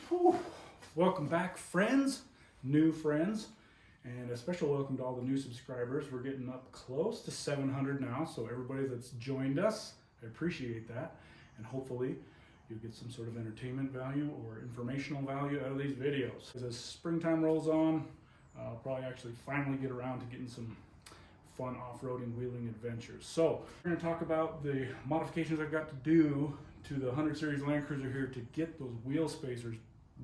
Whew. Welcome back, friends, new friends, and a special welcome to all the new subscribers. We're getting up close to 700 now, so everybody that's joined us, I appreciate that, and hopefully you'll get some sort of entertainment value or informational value out of these videos. As springtime rolls on, I'll probably actually finally get around to getting some fun off-roading wheeling adventures. So we're going to talk about the modifications I've got to do to the 100 Series Land Cruiser here to get those wheel spacers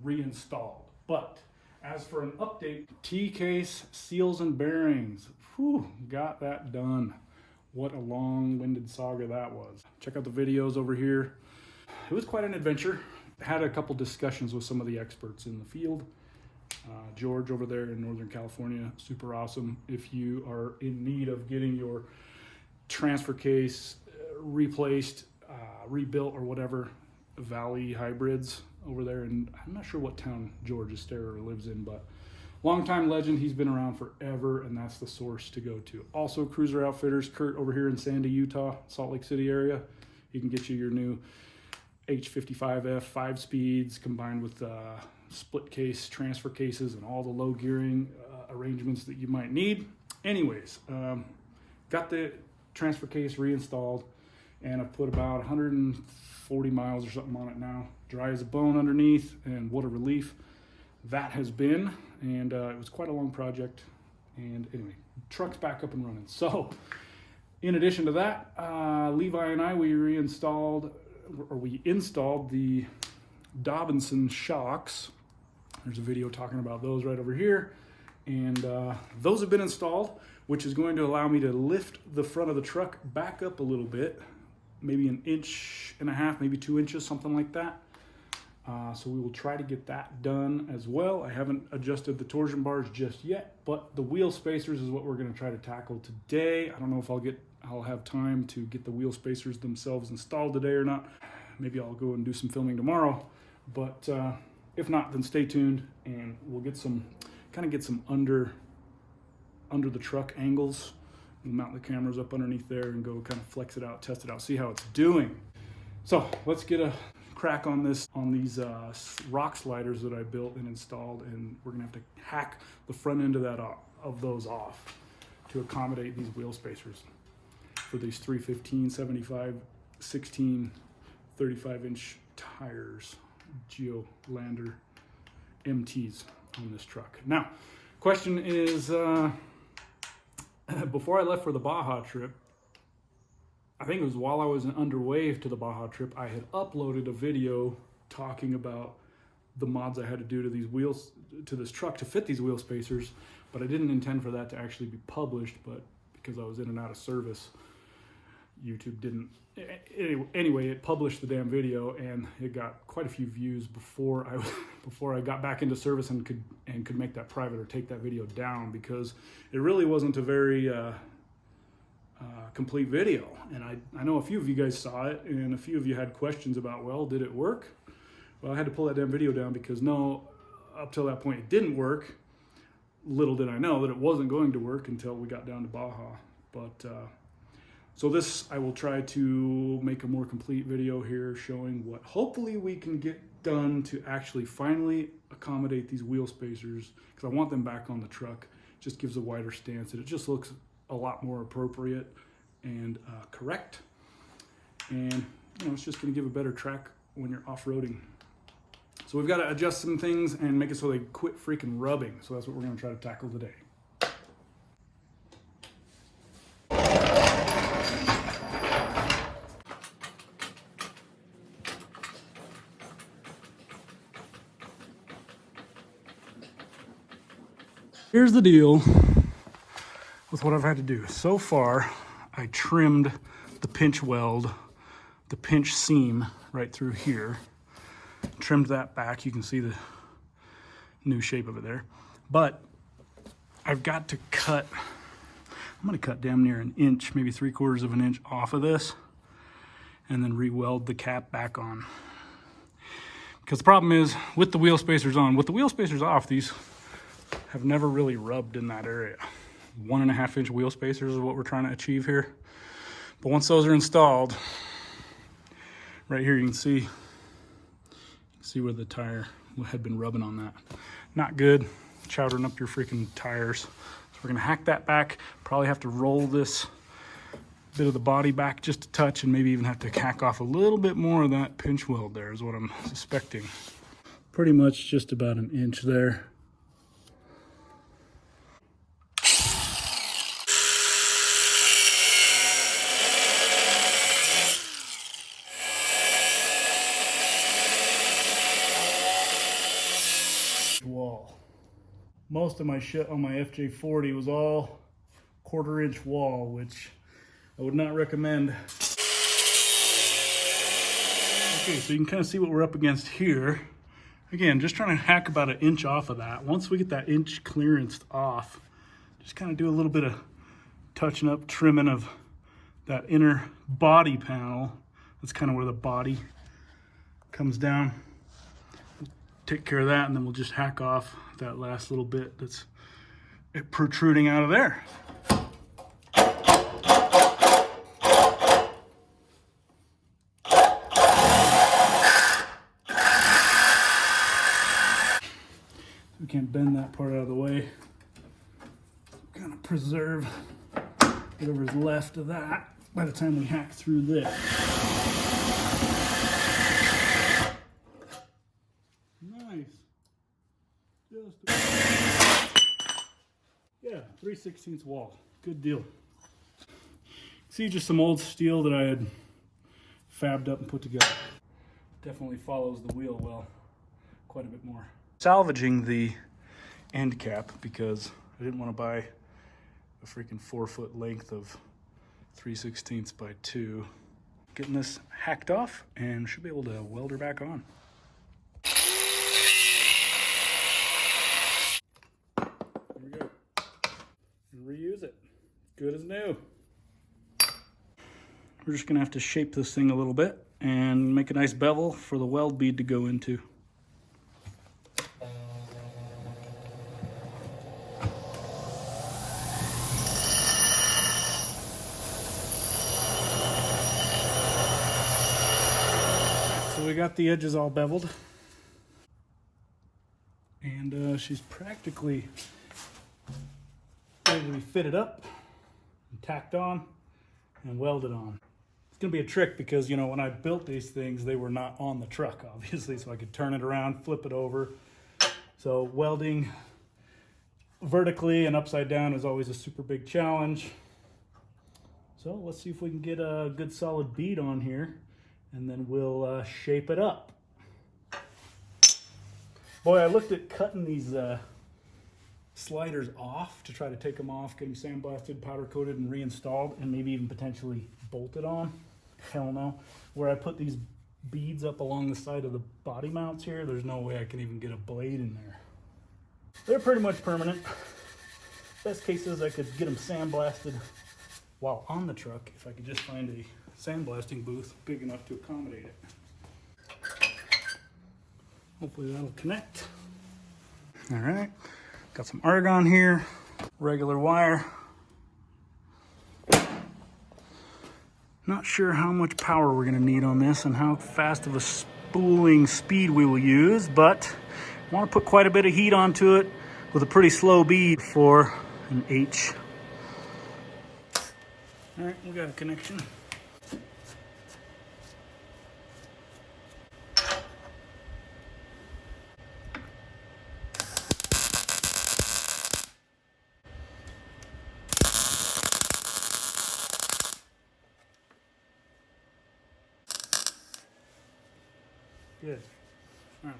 reinstalled. But as for an update, T-case, seals and bearings, whew, got that done. What a long-winded saga that was. Check out the videos over here. It was quite an adventure. Had a couple discussions with some of the experts in the field. George over there in Northern California, super awesome. If you are in need of getting your transfer case replaced, rebuilt or whatever, Valley Hybrids over there, and I'm not sure what town George Estero lives in, but longtime legend. He's been around forever, and that's the source to go to. Also, Cruiser Outfitters, Kurt over here in Sandy, Utah, Salt Lake City area. He can get you your new H55F 5 speeds combined with split case transfer cases and all the low gearing arrangements that you might need. Anyways, got the transfer case reinstalled, and I've put about 140 miles or something on it now. Dry as a bone underneath, and what a relief that has been. And it was quite a long project. And anyway, truck's back up and running. So in addition to that, Levi and I, we installed the Dobinson shocks. There's a video talking about those right over here. And those have been installed, which is going to allow me to lift the front of the truck back up a little bit, maybe 1.5 inches, maybe 2 inches, something like that. So we will try to get that done as well. I haven't adjusted the torsion bars just yet, but the wheel spacers is what we're going to try to tackle today. I don't know if I'll have time to get the wheel spacers themselves installed today or not. Maybe I'll go and do some filming tomorrow, but if not, then stay tuned and we'll get some under the truck angles. We'll mount the cameras up underneath there and go kind of flex it out, test it out, see how it's doing. So let's get a crack on these rock sliders that I built and installed, and we're gonna have to hack the front end of those off to accommodate these wheel spacers for these 315, 75, 16, 35-inch tires, Geolander MTs on this truck. Now, question is, before I left for the Baja trip, I think it was while I was underway to the Baja trip, I had uploaded a video talking about the mods I had to do to these wheels, to this truck to fit these wheel spacers, but I didn't intend for that to actually be published, but because I was in and out of service, YouTube didn't. Anyway, it published the damn video, and it got quite a few views before I got back into service and could make that private or take that video down, because it really wasn't a very complete video. And I know a few of you guys saw it, and a few of you had questions about, well, did it work? Well, I had to pull that damn video down because no, up till that point it didn't work. Little did I know that it wasn't going to work until we got down to Baja. But so this, I will try to make a more complete video here showing what hopefully we can get done to actually finally accommodate these wheel spacers, because I want them back on the truck. It just gives a wider stance, and it just looks a lot more appropriate and correct. And it's just going to give a better track when you're off-roading. So we've got to adjust some things and make it so they quit freaking rubbing. So that's what we're going to try to tackle today. Here's the deal with what I've had to do. So far, I trimmed the pinch weld, the pinch seam right through here. Trimmed that back. You can see the new shape of it there. But I've got to cut, I'm gonna cut damn near 1 inch, maybe 3/4 of an inch off of this, and then re-weld the cap back on. Because the problem is, with the wheel spacers on, with the wheel spacers off, these have never really rubbed in that area. 1.5 inch wheel spacers is what we're trying to achieve here. But once those are installed, right here you can see See where the tire had been rubbing on that. Not good, chowdering up your freaking tires. So we're gonna hack that back. Probably have to roll this bit of the body back just a touch, and maybe even have to hack off a little bit more of that pinch weld there is what I'm suspecting. Pretty much just about an inch there. Wall. Most of my shit on my FJ40 was all 1/4 inch wall, which I would not recommend. Okay, so you can kind of see what we're up against here. Again, just trying to hack about an inch off of that. Once we get that inch clearance off, just kind of do a little bit of touching up, trimming of that inner body panel. That's kind of where the body comes down. Take care of that, and then we'll just hack off that last little bit that's protruding out of there. We can't bend that part out of the way. Kind of preserve whatever's left of that by the time we hack through this. Nice. Yeah, 3/16 wall. Good deal. See, just some old steel that I had fabbed up and put together. Definitely follows the wheel well, quite a bit more. Salvaging the end cap because I didn't want to buy a freaking 4-foot length of 3/16 by 2. Getting this hacked off and should be able to weld her back on. There we go. And reuse it. Good as new. We're just gonna have to shape this thing a little bit and make a nice bevel for the weld bead to go into. So we got the edges all beveled, and she's practically ready to be fitted up and tacked on and welded on. It's gonna be a trick because, you know, when I built these things, they were not on the truck, obviously, so I could turn it around, flip it over. So welding vertically and upside down is always a super big challenge. So let's see if we can get a good solid bead on here, and then we'll shape it up. Boy, I looked at cutting these sliders off to try to take them off, get them sandblasted, powder coated, and reinstalled, and maybe even potentially bolted on. Hell no. Where I put these beads up along the side of the body mounts here, there's no way I can even get a blade in there. They're pretty much permanent. Best case is I could get them sandblasted while on the truck if I could just find a sandblasting booth big enough to accommodate it. Hopefully that'll connect. All right, got some argon here, regular wire. Not sure how much power we're gonna need on this and how fast of a spooling speed we will use, but I wanna put quite a bit of heat onto it with a pretty slow bead for an H. All right, we got a connection. Good. All right.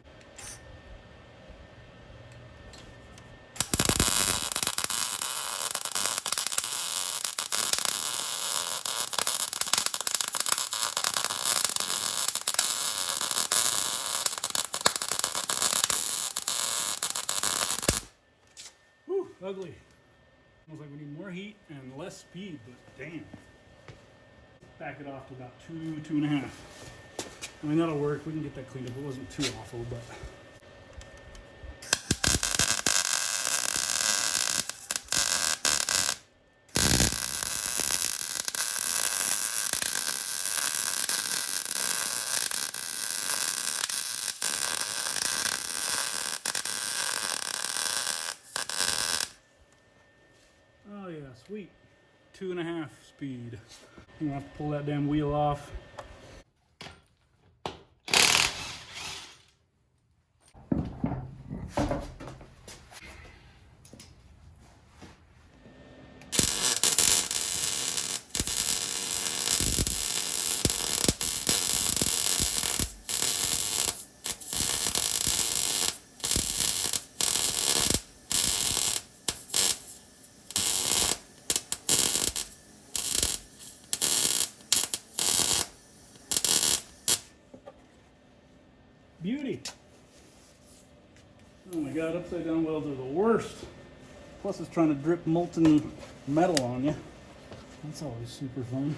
Whew, ugly. Almost like we need more heat and less speed, but damn. Back it off to about 2.5. I mean, that'll work. We can get that cleaned up. It wasn't too awful, but. Sweet. 2.5 speed. I'm gonna have to pull that damn wheel off. Beauty. Oh my God, upside down welds are the worst. Plus it's trying to drip molten metal on you. That's always super fun.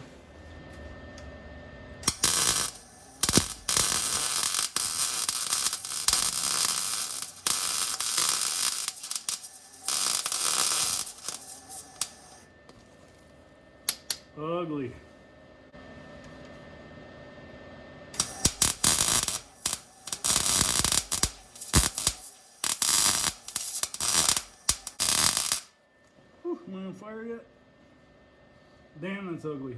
Ugly. Whew, am I on fire yet? Damn, that's ugly.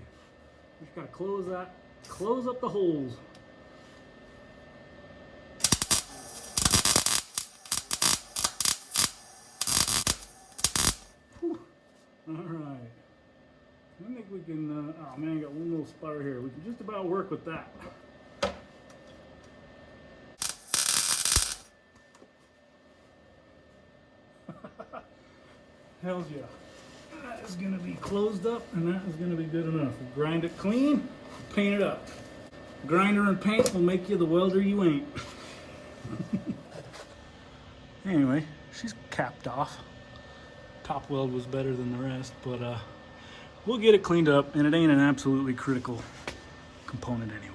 Just gotta close that, close up the holes. Whew. All right. I think we can, oh man, I got one little sputter here. We can just about work with that. Hells yeah. That is gonna be closed up and that is gonna be good enough. We'll grind it clean, paint it up. Grinder and paint will make you the welder you ain't. Anyway, she's capped off. Top weld was better than the rest, but we'll get it cleaned up, and it ain't an absolutely critical component anyway.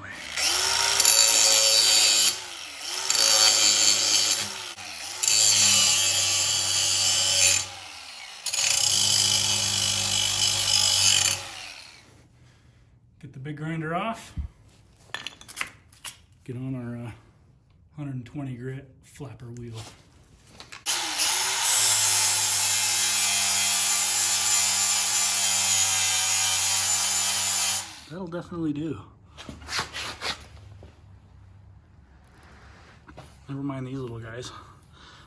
Get the big grinder off. Get on our 120 grit flapper wheel. That'll definitely do. Never mind these little guys.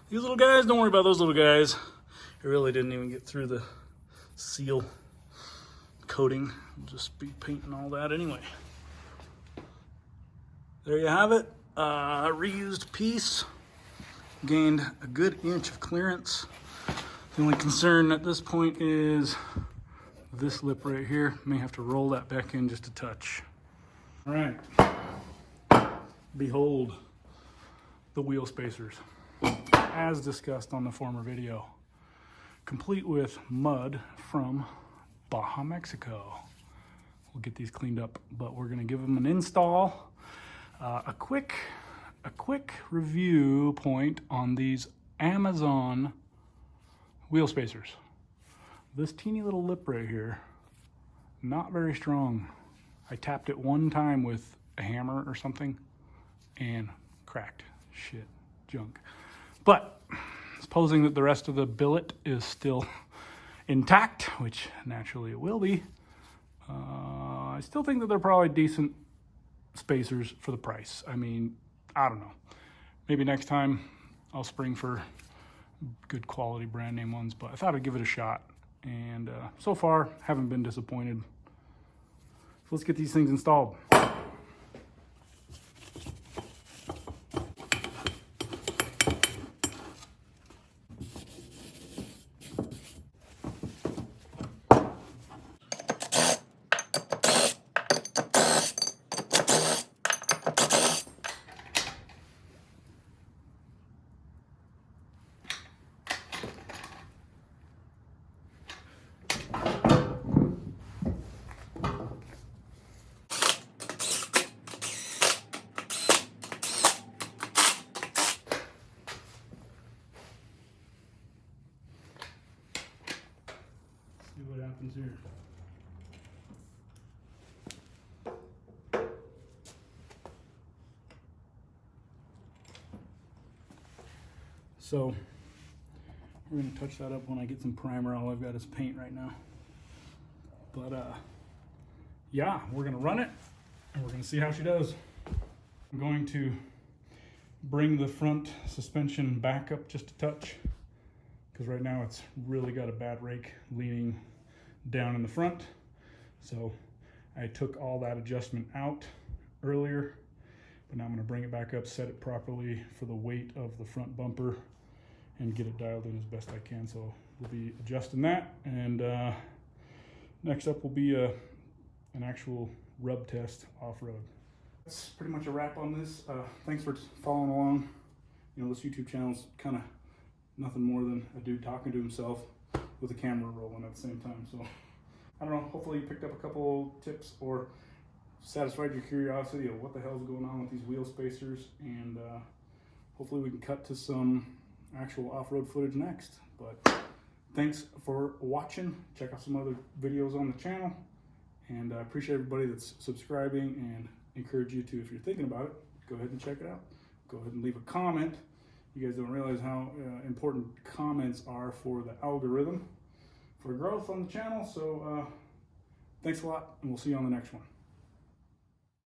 These little guys, don't worry about those little guys. It really didn't even get through the seal coating. I'll just be painting all that anyway. There you have it. A reused piece. Gained a good inch of clearance. The only concern at this point is this lip right here. May have to roll that back in just a touch. All right. Behold the wheel spacers, as discussed on the former video, complete with mud from Baja, Mexico. We'll get these cleaned up, but we're gonna give them an install. A quick review point on these Amazon wheel spacers. This teeny little lip right here, not very strong. I tapped it one time with a hammer or something and cracked. Shit, junk. But supposing that the rest of the billet is still intact, which naturally it will be, I still think that they're probably decent spacers for the price. I mean, I don't know. Maybe next time I'll spring for good quality brand name ones, but I thought I'd give it a shot. And so far, haven't been disappointed. So let's get these things installed. See what happens here. So we're going to touch that up when I get some primer. All I've got is paint right now. But yeah, we're gonna run it and we're gonna see how she does. I'm going to bring the front suspension back up just a touch, because right now it's really got a bad rake leaning down in the front. So I took all that adjustment out earlier, but now I'm gonna bring it back up, set it properly for the weight of the front bumper, and get it dialed in as best I can. So we'll be adjusting that, and next up will be an actual rub test off-road. That's pretty much a wrap on this. Thanks for following along. You know, this YouTube channel's kind of nothing more than a dude talking to himself with a camera rolling at the same time. So I don't know, hopefully you picked up a couple tips or satisfied your curiosity of what the hell's going on with these wheel spacers, and hopefully we can cut to some actual off-road footage next. But thanks for watching. Check out some other videos on the channel, and I appreciate everybody that's subscribing, and encourage you to, if you're thinking about it, go ahead and check it out. Go ahead and leave a comment. You guys don't realize how important comments are for the algorithm for growth on the channel. So thanks a lot, and we'll see you on the next one.